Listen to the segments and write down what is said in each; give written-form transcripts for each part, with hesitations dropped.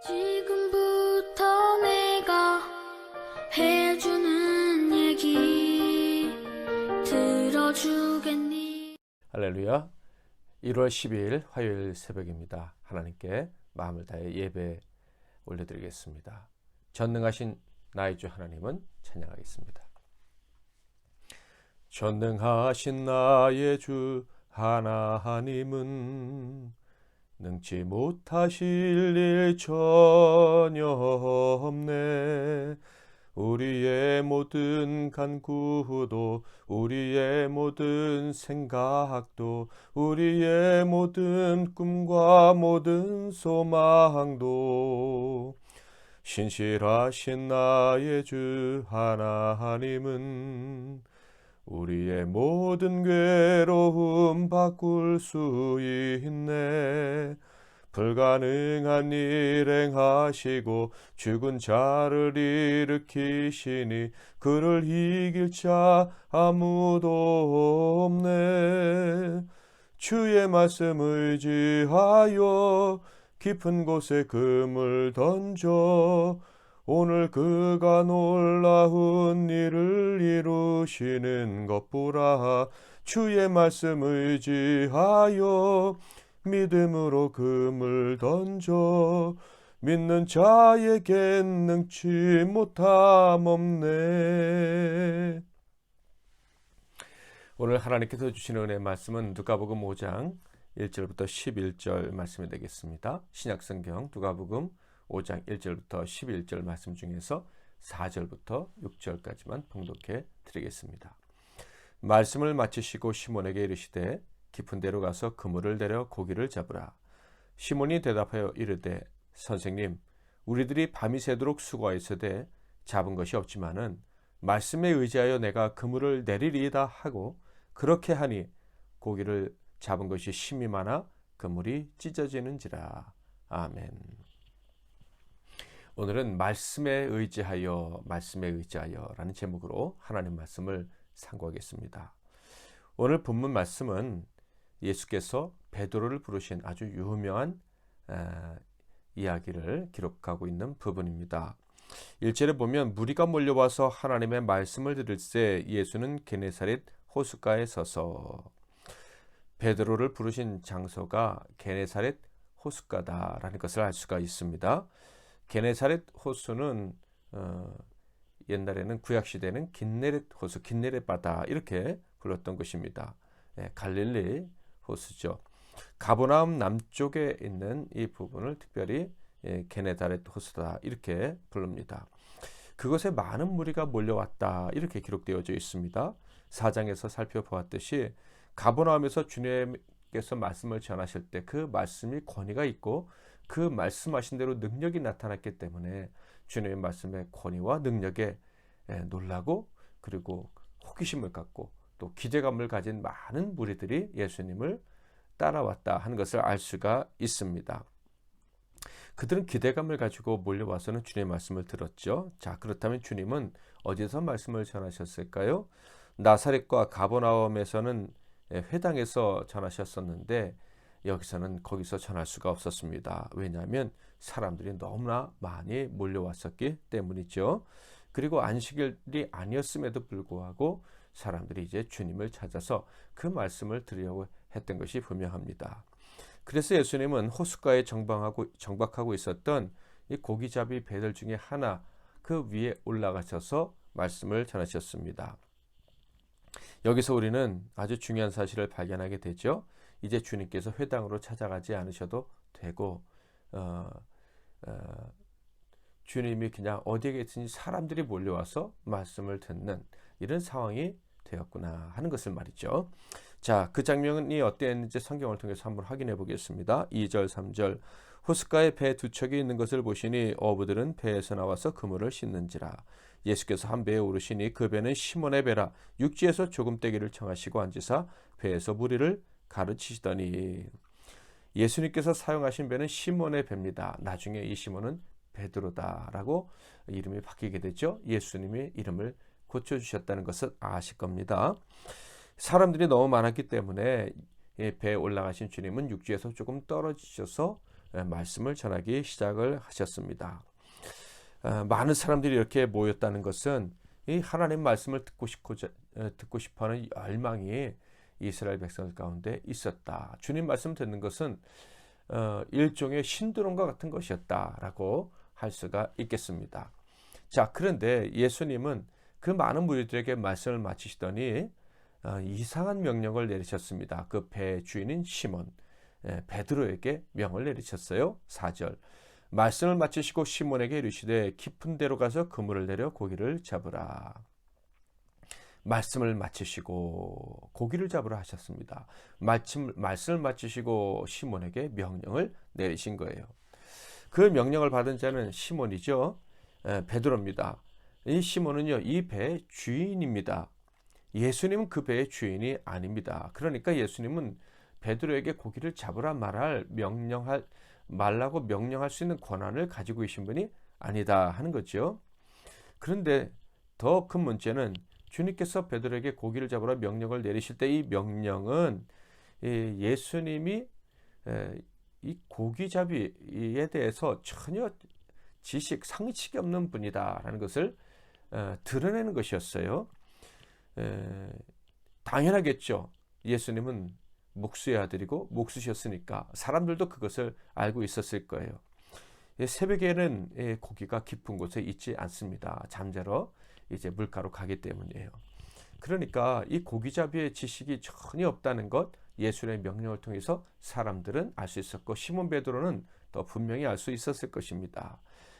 지금부터 내가 해주는 얘기 들어주겠니? 할렐루야. 1월 12일 화요일 새벽입니다. 하나님께 마음을 다해 예배 올려드리겠습니다. 전능하신 나의 주 하나님은 찬양하겠습니다. 전능하신 나의 주 하나님은 능치 못하실 일 전혀 없네. 우리의 모든 간구도, 우리의 모든 생각도, 우리의 모든 꿈과 모든 소망도 신실하신 나의 주 하나님은 우리의 모든 괴로움 바꿀 수 있네. 불가능한 일 행하시고 죽은 자를 일으키시니 그를 이길 자 아무도 없네. 주의 말씀 의지하여 깊은 곳에 금을 던져 오늘 그가 놀라운 일을 이루시는 것 보라. 주의 말씀 의지하여 믿음으로 금을 던져 믿는 자에겐 능치 못함 없네. 오늘 하나님께서 주시는 은혜의 말씀은 누가복음 5장 1절부터 11절 말씀이 되겠습니다. 신약성경 누가복음 5장 1절부터 11절 말씀 중에서 4절부터 6절까지만 봉독해 드리겠습니다. 말씀을 마치시고 시몬에게 이르시되 깊은 데로 가서 그물을 내려 고기를 잡으라. 시몬이 대답하여 이르되 선생님, 우리들이 밤이 새도록 수고하였으되 잡은 것이 없지만은 말씀에 의지하여 내가 그물을 내리리이다 하고 그렇게 하니 고기를 잡은 것이 심히 많아 그물이 찢어지는지라. 아멘. 오늘은 말씀에 의지하여 라는 제목으로 하나님 말씀을 상고하겠습니다. 오늘 본문 말씀은 예수께서 베드로를 부르신 아주 유명한 이야기를 기록하고 있는 부분입니다. 1절에 보면 무리가 몰려와서 하나님의 말씀을 들을 때 예수는 게네사렛 호숫가에 서서, 베드로를 부르신 장소가 게네사렛 호숫가다라는 것을 알 수가 있습니다. 게네사렛 호수는 옛날에는 구약시대는 긴네렛 호수, 긴네렛 바다 이렇게 불렀던 것입니다. 갈릴리 호수죠. 가버나움 남쪽에 있는 이 부분을 특별히 게네사렛 호수다 이렇게 부릅니다. 그곳에 많은 무리가 몰려왔다 이렇게 기록되어져 있습니다. 4장에서 살펴보았듯이 가버나움에서 주님께서 말씀을 전하실 때 그 말씀이 권위가 있고 그 말씀하신 대로 능력이 나타났기 때문에 주님의 말씀의 권위와 능력에 놀라고 그리고 호기심을 갖고 또 기대감을 가진 많은 무리들이 예수님을 따라왔다 하는 것을 알 수가 있습니다. 그들은 기대감을 가지고 몰려와서는 주님의 말씀을 들었죠. 자, 그렇다면 주님은 어디서 말씀을 전하셨을까요? 나사렛과 가버나움에서는 회당에서 전하셨었는데 여기서는 거기서 전할 수가 없었습니다. 왜냐하면 사람들이 너무나 많이 몰려왔었기 때문이죠. 그리고 안식일이 아니었음에도 불구하고 사람들이 이제 주님을 찾아서 그 말씀을 들으려고 했던 것이 분명합니다. 그래서 예수님은 호숫가에 정박하고 있었던 이 고기잡이 배들 중에 하나 그 위에 올라가셔서 말씀을 전하셨습니다. 여기서 우리는 아주 중요한 사실을 발견하게 되죠. 이제 주님께서 회당으로 찾아가지 않으셔도 되고 주님이 그냥 어디에 계든지 사람들이 몰려와서 말씀을 듣는 이런 상황이 되었구나 하는 것을 말이죠. 자, 그 장면이 어땠는지 성경을 통해서 한번 확인해 보겠습니다. 2절 3절 호숫가에 배 두 척이 있는 것을 보시니 어부들은 배에서 나와서 그물을 씻는지라. 예수께서 한 배에 오르시니 그 배는 시몬의 배라. 육지에서 조금 떼기를 청하시고 앉으사 배에서 무리를 가르치시더니, 예수님께서 사용하신 배는 시몬의 배입니다. 나중에 이 시몬은 베드로다라고 이름이 바뀌게 되죠. 예수님이 이름을 고쳐주셨다는 것을 아실 겁니다. 사람들이 너무 많았기 때문에 배에 올라가신 주님은 육지에서 조금 떨어지셔서 말씀을 전하기 시작을 하셨습니다. 많은 사람들이 이렇게 모였다는 것은 이 하나님 말씀을 듣고 싶어하는 열망이 이스라엘 백성들 가운데 있었다. 주님 말씀 듣는 것은 일종의 신드롬과 같은 것이었다라고 할 수가 있겠습니다. 자, 그런데 예수님은 그 많은 무리들에게 말씀을 마치시더니 이상한 명령을 내리셨습니다. 그 배의 주인인 시몬 베드로에게 명을 내리셨어요. 4절 말씀을 마치시고 시몬에게 이르시되 깊은 데로 가서 그물을 내려 고기를 잡으라. 말씀을 마치시고 고기를 잡으라 하셨습니다. 말씀을 마치시고 시몬에게 명령을 내리신 거예요. 그 명령을 받은 자는 시몬이죠. 베드로입니다. 이 시몬은요, 이 배의 주인입니다. 예수님은 그 배의 주인이 아닙니다. 그러니까 예수님은 베드로에게 고기를 잡으라 말라고 명령할 수 있는 권한을 가지고 계신 분이 아니다 하는 거죠. 그런데 더 큰 문제는 주님께서 베드로에게 고기를 잡으라 명령을 내리실 때 이 명령은 예수님이 이 고기잡이에 대해서 전혀 상식이 없는 분이다라는 것을 드러내는 것이었어요. 당연하겠죠. 예수님은 목수의 아들이고 목수셨으니까 사람들도 그것을 알고 있었을 거예요. 새벽에는 고기가 깊은 곳에 있지 않습니다. 잠자러 이제 물가로 가기 때문이에요. 그러니까 이 고기잡이의 지식이 전혀 없다는 것 예수님의 명령을 통해서 사람들은 알 수 있었고 시몬 베드로는 더 분명히 알 수 있었을 것입니다.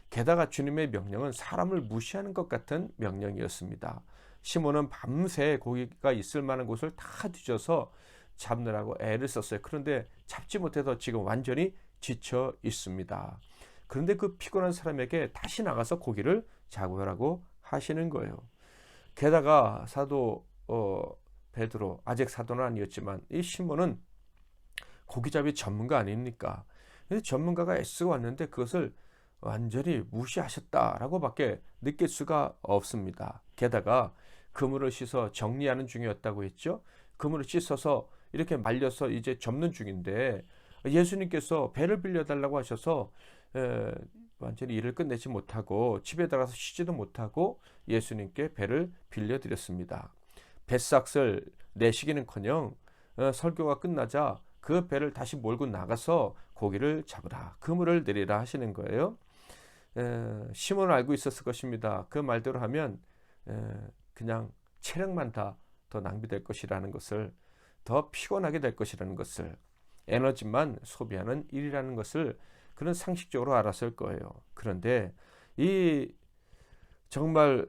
게다가 주님의 명령은 사람을 무시하는 것 같은 명령이었습니다. 시몬은 밤새 고기가 있을 만한 곳을 다 뒤져서 잡느라고 애를 썼어요. 그런데 잡지 못해서 지금 완전히 지쳐 있습니다. 그런데 그 피곤한 사람에게 다시 나가서 고기를 잡으라고 하시는 거예요. 게다가 사도 베드로, 아직 사도는 아니었지만 이 시몬은 고기잡이 전문가 아닙니까? 전문가가 애쓰고 왔는데 그것을 완전히 무시하셨다라고 밖에 느낄 수가 없습니다. 게다가 그물을 씻어 정리하는 중이었다고 했죠. 그물을 씻어서 이렇게 말려서 이제 접는 중인데 예수님께서 배를 빌려달라고 하셔서 완전히 일을 끝내지 못하고 집에 들어가서 쉬지도 못하고 예수님께 배를 빌려드렸습니다. 뱃삭을 내시기는커녕 설교가 끝나자 그 배를 다시 몰고 나가서 고기를 잡으라, 그물을 내리라 하시는 거예요. 시몬은 알고 있었을 것입니다. 그 말대로 하면 그냥 체력만 더 낭비될 것이라는 것을, 더 피곤하게 될 것이라는 것을, 에너지만 소비하는 일이라는 것을 그런 상식적으로 알았을 거예요. 그런데 이 정말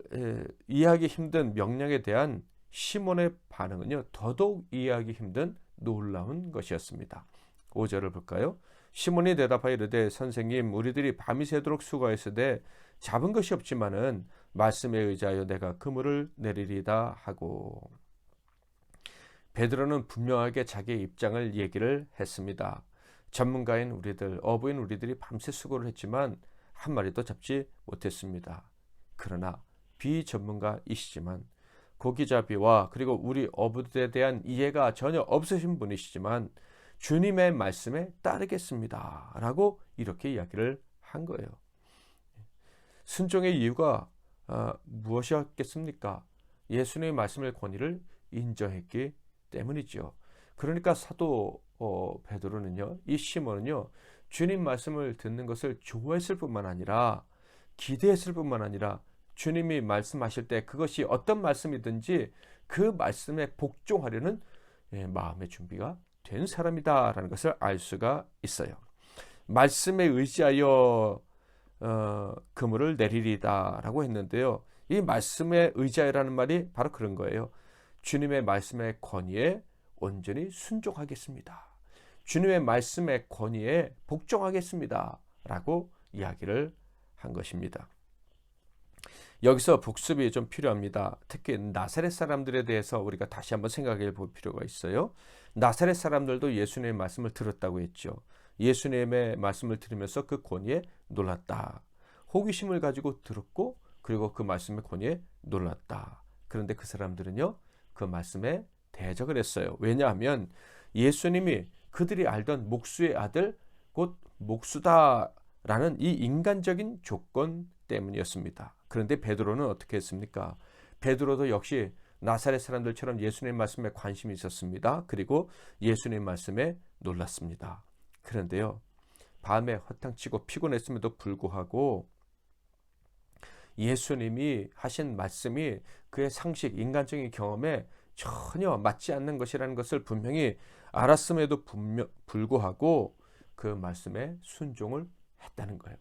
이해하기 힘든 명령에 대한 시몬의 반응은요, 더더욱 이해하기 힘든 놀라운 것이었습니다. 5절을 볼까요? 시몬이 대답하여 이르되 선생님, 우리들이 밤이 새도록 수고하였으되 잡은 것이 없지만은 말씀에 의지하여 내가 그물을 내리리다 하고. 베드로는 분명하게 자기의 입장을 얘기를 했습니다. 전문가인 우리들, 어부인 우리들이 밤새 수고를 했지만 한 마리도 잡지 못했습니다. 그러나 비전문가이시지만 고기잡이와 그리고 우리 어부들에 대한 이해가 전혀 없으신 분이시지만 주님의 말씀에 따르겠습니다 라고 이렇게 이야기를 한 거예요. 순종의 이유가 무엇이었겠습니까? 예수님의 말씀의 권위를 인정했기 때문이죠. 그러니까 사도 베드로는요, 이 시몬은요, 주님 말씀을 듣는 것을 좋아했을 뿐만 아니라 기대했을 뿐만 아니라 주님이 말씀하실 때 그것이 어떤 말씀이든지 그 말씀에 복종하려는 마음의 준비가 된 사람이다라는 것을 알 수가 있어요. 말씀에 의지하여 그물을 내리리다라고 했는데요. 이 말씀에 의지하라는 말이 바로 그런 거예요. 주님의 말씀의 권위에 온전히 순종하겠습니다. 주님의 말씀의 권위에 복종하겠습니다 라고 이야기를 한 것입니다. 여기서 복습이 좀 필요합니다. 특히 나사렛 사람들에 대해서 우리가 다시 한번 생각해 볼 필요가 있어요. 나사렛 사람들도 예수님의 말씀을 들었다고 했죠. 예수님의 말씀을 들으면서 그 권위에 놀랐다. 호기심을 가지고 들었고 그리고 그 말씀의 권위에 놀랐다. 그런데 그 사람들은요, 그 말씀에 대적을 했어요. 왜냐하면 예수님이 그들이 알던 목수의 아들, 곧 목수다라는 이 인간적인 조건 때문이었습니다. 그런데 베드로는 어떻게 했습니까? 베드로도 역시 나사렛 사람들처럼 예수님 말씀에 관심이 있었습니다. 그리고 예수님 말씀에 놀랐습니다. 그런데요, 밤에 허탕치고 피곤했음에도 불구하고 예수님이 하신 말씀이 그의 상식, 인간적인 경험에 전혀 맞지 않는 것이라는 것을 분명히 알았음에도 불구하고 그 말씀에 순종을 했다는 거예요.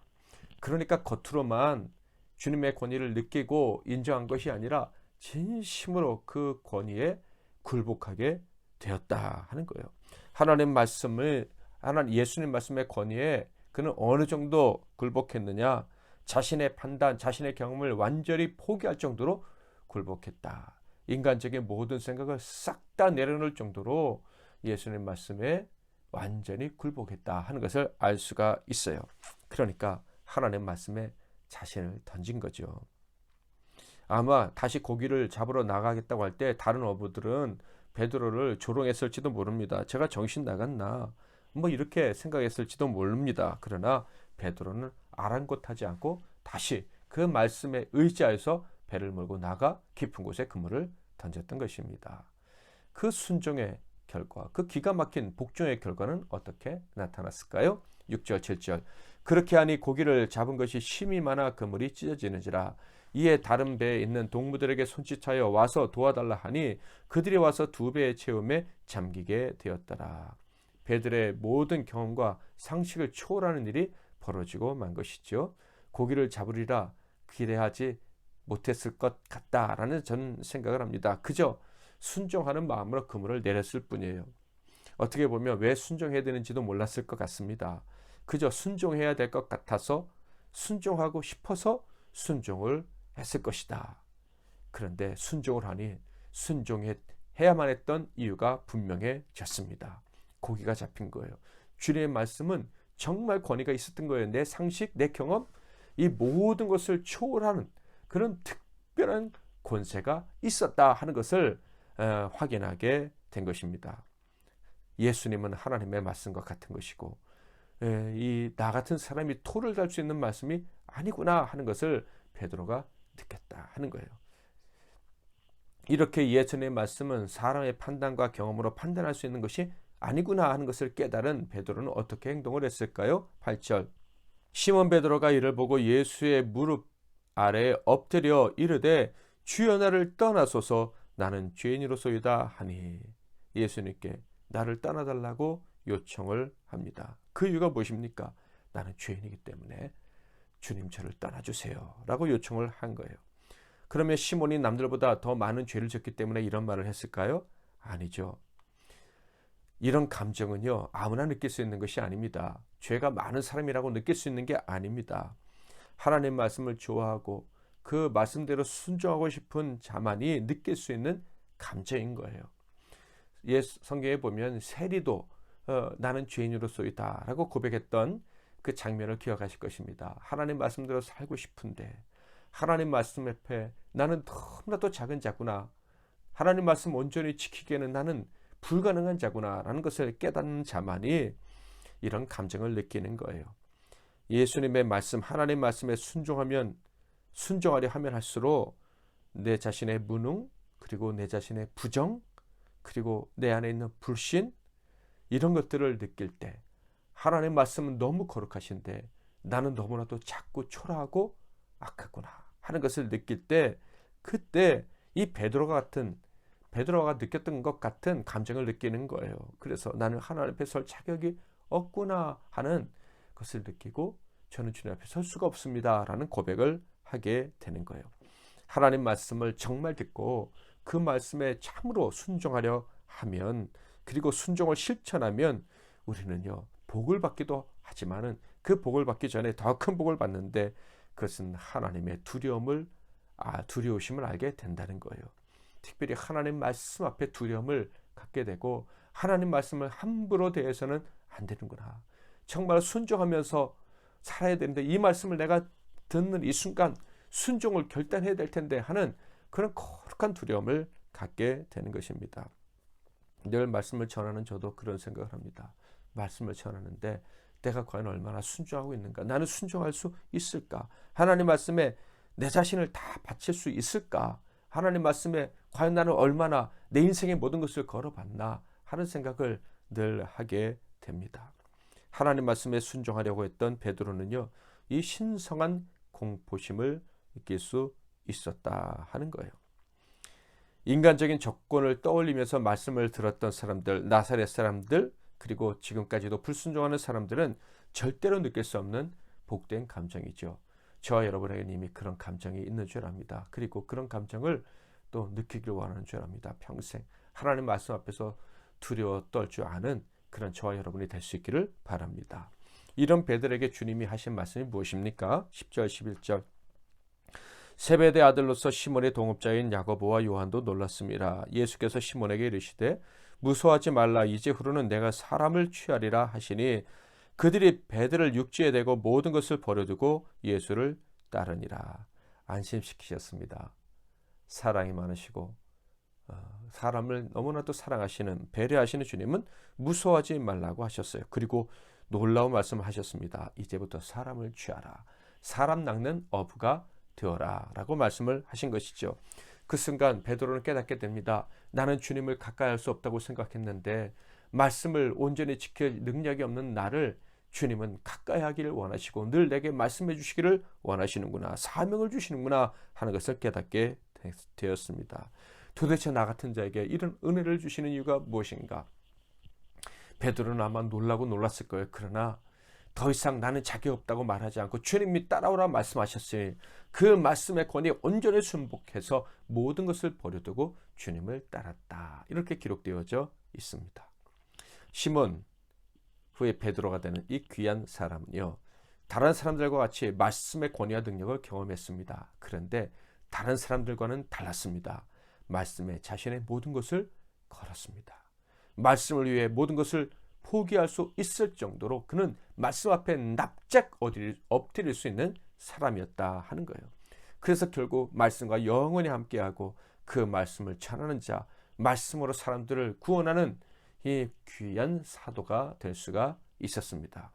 그러니까 겉으로만 주님의 권위를 느끼고 인정한 것이 아니라 진심으로 그 권위에 굴복하게 되었다 하는 거예요. 예수님 말씀의 권위에 그는 어느 정도 굴복했느냐? 자신의 판단, 자신의 경험을 완전히 포기할 정도로 굴복했다. 인간적인 모든 생각을 싹 다 내려놓을 정도로 예수님 말씀에 완전히 굴복했다 하는 것을 알 수가 있어요. 그러니까 하나님 말씀에 자신을 던진 거죠. 아마 다시 고기를 잡으러 나가겠다고 할 때 다른 어부들은 베드로를 조롱했을지도 모릅니다. 제가 정신 나갔나? 뭐 이렇게 생각했을지도 모릅니다. 그러나 베드로는 아랑곳하지 않고 다시 그 말씀에 의지하여서 배를 몰고 나가 깊은 곳에 그물을 던졌던 것입니다. 그 순종의 결과, 그 기가 막힌 복종의 결과는 어떻게 나타났을까요? 6절 7절 그렇게 하니 고기를 잡은 것이 심이 많아 그물이 찢어지는지라. 이에 다른 배에 있는 동무들에게 손짓하여 와서 도와달라 하니 그들이 와서 두 배의 채움에 잠기게 되었더라. 배들의 모든 경험과 상식을 초월하는 일이 벌어지고 만 것이죠. 고기를 잡으리라 기대하지 못했을 것 같다라는 저는 생각을 합니다. 그저 순종하는 마음으로 그물을 내렸을 뿐이에요. 어떻게 보면 왜 순종해야 되는지도 몰랐을 것 같습니다. 그저 순종해야 될 것 같아서 순종하고 싶어서 순종을 했을 것이다. 그런데 순종을 하니 순종해야만 했던 이유가 분명해졌습니다. 고기가 잡힌 거예요. 주님의 말씀은 정말 권위가 있었던 거예요. 내 상식, 내 경험, 이 모든 것을 초월하는 그런 특별한 권세가 있었다 하는 것을 확인하게 된 것입니다. 예수님은 하나님의 말씀과 같은 것이고 나 같은 사람이 토를 달 수 있는 말씀이 아니구나 하는 것을 베드로가 느꼈다 하는 거예요. 이렇게 예수님의 말씀은 사람의 판단과 경험으로 판단할 수 있는 것이 아니구나 하는 것을 깨달은 베드로는 어떻게 행동을 했을까요? 8절 시몬 베드로가 이를 보고 예수의 무릎 아래에 엎드려 이르되 주여 나를 떠나소서 나는 죄인이로소이다 하니 예수님께 나를 떠나달라고 요청을 합니다. 그 이유가 무엇입니까? 나는 죄인이기 때문에 주님 저를 떠나주세요 라고 요청을 한 거예요. 그러면 시몬이 남들보다 더 많은 죄를 졌기 때문에 이런 말을 했을까요? 아니죠. 이런 감정은요 아무나 느낄 수 있는 것이 아닙니다. 죄가 많은 사람이라고 느낄 수 있는 게 아닙니다. 하나님 말씀을 좋아하고 그 말씀대로 순종하고 싶은 자만이 느낄 수 있는 감정인 거예요. 성경에 보면 세리도 나는 죄인으로소이다 라고 고백했던 그 장면을 기억하실 것입니다. 하나님 말씀대로 살고 싶은데 하나님 말씀 앞에 나는 너무나도 작은 자구나. 하나님 말씀 온전히 지키기에는 나는 불가능한 자구나 라는 것을 깨닫는 자만이 이런 감정을 느끼는 거예요. 예수님의 말씀, 하나님 말씀에 순종하려 하면 할수록 내 자신의 무능, 그리고 내 자신의 부정, 그리고 내 안에 있는 불신, 이런 것들을 느낄 때 하나님 말씀은 너무 거룩하신데 나는 너무나도 작고 초라하고 악하구나 하는 것을 느낄 때 그때 이 베드로가 느꼈던 것 같은 감정을 느끼는 거예요. 그래서 나는 하나님 앞에 설 자격이 없구나 하는 것을 느끼고 저는 주님 앞에 설 수가 없습니다 라는 고백을 하게 되는 거예요. 하나님 말씀을 정말 듣고 그 말씀에 참으로 순종하려 하면, 그리고 순종을 실천하면 우리는요 복을 받기도 하지만은 그 복을 받기 전에 더 큰 복을 받는데 그것은 하나님의 두려우심을 알게 된다는 거예요. 특별히 하나님 말씀 앞에 두려움을 갖게 되고 하나님 말씀을 함부로 대해서는 안 되는구나. 정말 순종하면서 살아야 되는데 이 말씀을 내가 듣는 이 순간 순종을 결단해야 될 텐데 하는 그런 거룩한 두려움을 갖게 되는 것입니다. 늘 말씀을 전하는 저도 그런 생각을 합니다. 말씀을 전하는데 내가 과연 얼마나 순종하고 있는가? 나는 순종할 수 있을까? 하나님 말씀에 내 자신을 다 바칠 수 있을까? 하나님 말씀에 과연 나는 얼마나 내 인생의 모든 것을 걸어봤나 하는 생각을 늘 하게 됩니다. 하나님 말씀에 순종하려고 했던 베드로는요, 이 신성한 공포심을 느낄 수 있었다 하는 거예요. 인간적인 조건을 떠올리면서 말씀을 들었던 사람들, 나사렛 사람들, 그리고 지금까지도 불순종하는 사람들은 절대로 느낄 수 없는 복된 감정이죠. 저와 여러분에게는 이미 그런 감정이 있는 줄 압니다. 그리고 그런 감정을 또 느끼길 원하는 줄 압니다. 평생 하나님 말씀 앞에서 두려워 떨 줄 아는 그런 저와 여러분이 될 수 있기를 바랍니다. 이런 베드로에게 주님이 하신 말씀이 무엇입니까? 10절 11절 세베대 아들로서 시몬의 동업자인 야고보와 요한도 놀랐습니다. 예수께서 시몬에게 이르시되 무서워하지 말라. 이제후로는 내가 사람을 취하리라 하시니 그들이 배들을 육지에 대고 모든 것을 버려두고 예수를 따르니라. 안심시키셨습니다. 사랑이 많으시고 사람을 너무나도 사랑하시는, 배려하시는 주님은 무서워하지 말라고 하셨어요. 그리고 놀라운 말씀을 하셨습니다. 이제부터 사람을 취하라. 사람 낚는 어부가 되어라 라고 말씀을 하신 것이죠. 그 순간 베드로는 깨닫게 됩니다. 나는 주님을 가까이 할 수 없다고 생각했는데 말씀을 온전히 지킬 능력이 없는 나를 주님은 가까이 하기를 원하시고 늘 내게 말씀해 주시기를 원하시는구나, 사명을 주시는구나 하는 것을 깨닫게 되었습니다. 도대체 나 같은 자에게 이런 은혜를 주시는 이유가 무엇인가? 베드로는 아마 놀라고 놀랐을 거예요. 그러나 더 이상 나는 자격 없다고 말하지 않고 주님이 따라오라 말씀하셨으니 그 말씀의 권위에 온전히 순복해서 모든 것을 버려두고 주님을 따랐다. 이렇게 기록되어져 있습니다. 시몬, 후에 베드로가 되는 이 귀한 사람은요, 다른 사람들과 같이 말씀의 권위와 능력을 경험했습니다. 그런데 다른 사람들과는 달랐습니다. 말씀에 자신의 모든 것을 걸었습니다. 말씀을 위해 모든 것을 포기할 수 있을 정도로 그는 말씀 앞에 납작 엎드릴 수 있는 사람이었다 하는 거예요. 그래서 결국 말씀과 영원히 함께하고 그 말씀을 전하는 자, 말씀으로 사람들을 구원하는 이 귀한 사도가 될 수가 있었습니다.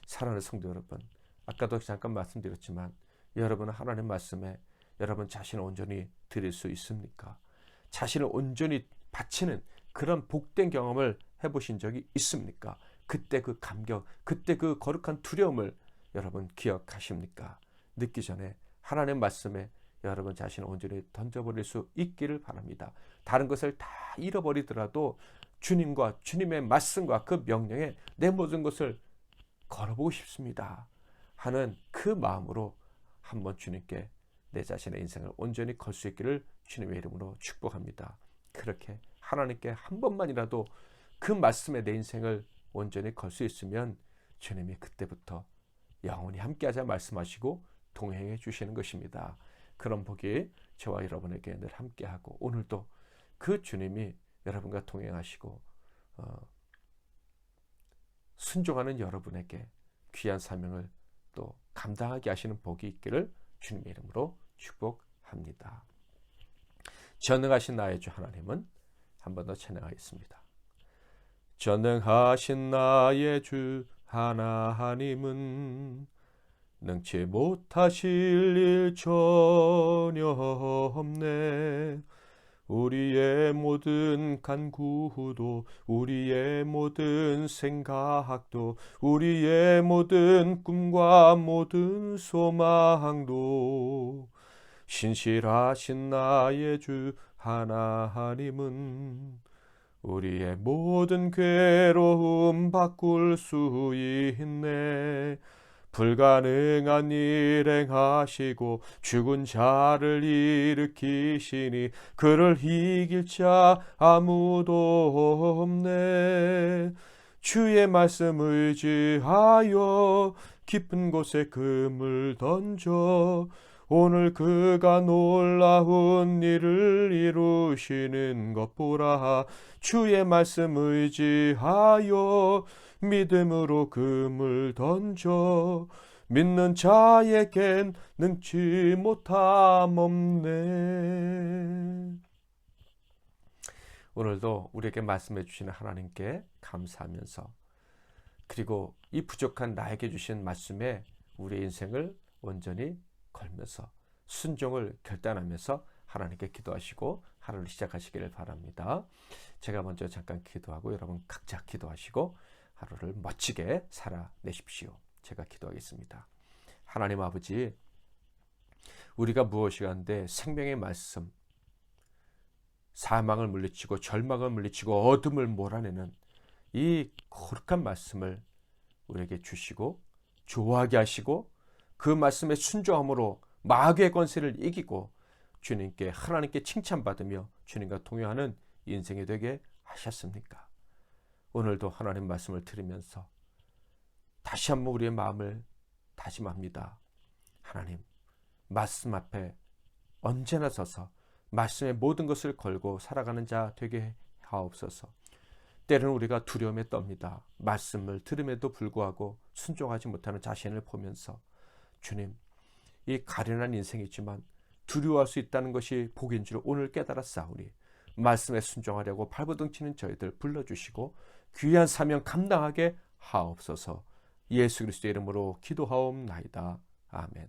사랑하는 성도 여러분, 아까도 잠깐 말씀드렸지만 여러분은 하나님 말씀에 여러분 자신을 온전히 드릴 수 있습니까? 자신을 온전히 바치는 그런 복된 경험을 해보신 적이 있습니까? 그때 그 감격, 그때 그 거룩한 두려움을 여러분 기억하십니까? 늦기 전에 하나님 말씀에 여러분 자신을 온전히 던져버릴 수 있기를 바랍니다. 다른 것을 다 잃어버리더라도 주님과 주님의 말씀과 그 명령에 내 모든 것을 걸어보고 싶습니다 하는 그 마음으로 한번 주님께 내 자신의 인생을 온전히 걸 수 있기를 주님의 이름으로 축복합니다. 그렇게 하나님께 한 번만이라도 그 말씀에 내 인생을 온전히 걸 수 있으면 주님이 그때부터 영원히 함께하자 말씀하시고 동행해 주시는 것입니다. 그런 복이 저와 여러분에게 늘 함께하고 오늘도 그 주님이 여러분과 동행하시고 순종하는 여러분에게 귀한 사명을 또 감당하게 하시는 복이 있기를 주님의 이름으로 축복합니다. 전능하신 나의 주 하나님은 한 번 더 찬양하겠습니다. 전능하신 나의 주 하나님은 능치 못하실 일 전혀 없네. 우리의 모든 간구도, 우리의 모든 생각도, 우리의 모든 꿈과 모든 소망도 신실하신 나의 주 하나님은 우리의 모든 괴로움 바꿀 수 있네. 불가능한 일 행하시고 죽은 자를 일으키시니 그를 이길 자 아무도 없네. 주의 말씀 의지하여 깊은 곳에 금을 던져 오늘 그가 놀라운 일을 이루시는 것 보라. 주의 말씀 의지하여 믿음으로 금을 던져 믿는 자에겐 능치 못함 없네. 오늘도 우리에게 말씀해 주시는 하나님께 감사하면서 그리고 이 부족한 나에게 주신 말씀에 우리의 인생을 온전히 걸면서 순종을 결단하면서 하나님께 기도하시고 하루를 시작하시기를 바랍니다. 제가 먼저 잠깐 기도하고 여러분 각자 기도하시고 하루를 멋지게 살아내십시오. 제가 기도하겠습니다. 하나님 아버지, 우리가 무엇이 한데 생명의 말씀, 사망을 물리치고 절망을 물리치고 어둠을 몰아내는 이 거룩한 말씀을 우리에게 주시고 좋아하게 하시고 그 말씀에 순종함으로 마귀의 권세를 이기고 주님께 하나님께 칭찬받으며 주님과 동행하는 인생이 되게 하셨습니까? 오늘도 하나님 말씀을 들으면서 다시 한번 우리의 마음을 다짐합니다. 하나님, 말씀 앞에 언제나 서서 말씀의 모든 것을 걸고 살아가는 자 되게 하옵소서. 때로는 우리가 두려움에 떱니다. 말씀을 들음에도 불구하고 순종하지 못하는 자신을 보면서 주님, 이 가련한 인생이지만 두려워할 수 있다는 것이 복인 줄 오늘 깨달았사오니 말씀에 순종하려고 발버둥 치는 저희들 불러주시고 귀한 사명 감당하게 하옵소서. 예수 그리스도의 이름으로 기도하옵나이다. 아멘.